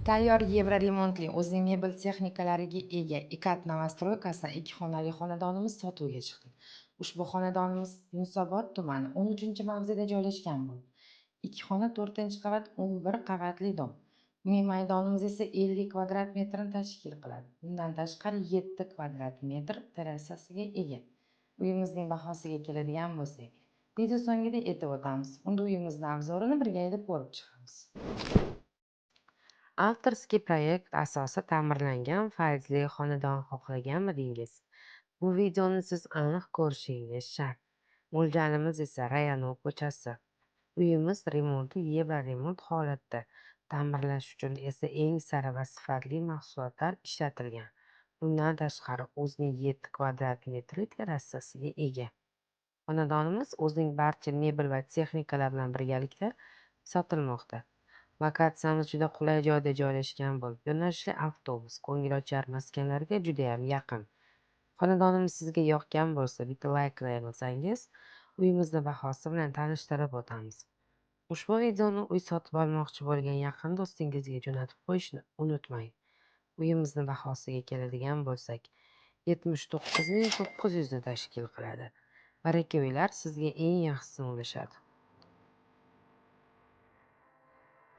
Tayyor Yevroremontli o'zining mebel texnikalariga ega Ikat Novostroykasi 2 xonali xonadonimiz sotuvga chiqdi. Ushbu xonadonimiz Yunusobod tumani 13-mavzeda joylashgan bo'lib, 2 xona 4-qavat 11 qavatli dom. Uning maydonimiz esa 50 kvadrat metrni tashkil qiladi. Bundan tashqari 7 kvadrat metr terrasasiga ega. Uyimizning bahosiga keladigan bo'lsak, video so'ngida aytib o'tamiz. Unda uyimizning obzorini birgalikda ko'rib chiqamiz. Avtorskiy proyekt asosida ta'mirlangan farzli xonadon xohlaganmidingiz? Bu videoni siz aniq ko'rishingiz shart. Mo'ljalimiz esa Rayonov ko'chasi. Uyimiz remonti Yevroremont holatda. Ta'mirlash uchun esa eng sara va sifatli mahsulotlar ishlatilgan. Bundan tashqari o'zining 7 kvadrat metrli terrasasiga ega. Xonadonimiz o'zining barcha mebel va texnikalar bilan birgalikda sotilmoqda. Lokatsiyamiz juda qulay joyda joylashgan bo'lib, yo'nalishli avtobus, ko'ngilochar maskanlarga juda ham yaqin. Xonadonimiz sizga yoqgan bo'lsa, bitta layklasangiz, uyimizni bahosi bilan tanishtirib o'tamiz. Ushbu videoni uy sotib olmoqchi bo'lgan yaqin do'stingizga jo'natib qo'yishni unutmang. Uyimizni bahosiga keladigan bo'lsak, 79.900 ni tashkil qiladi. Baraka uylar sizga eng yaxshisini ulashadi.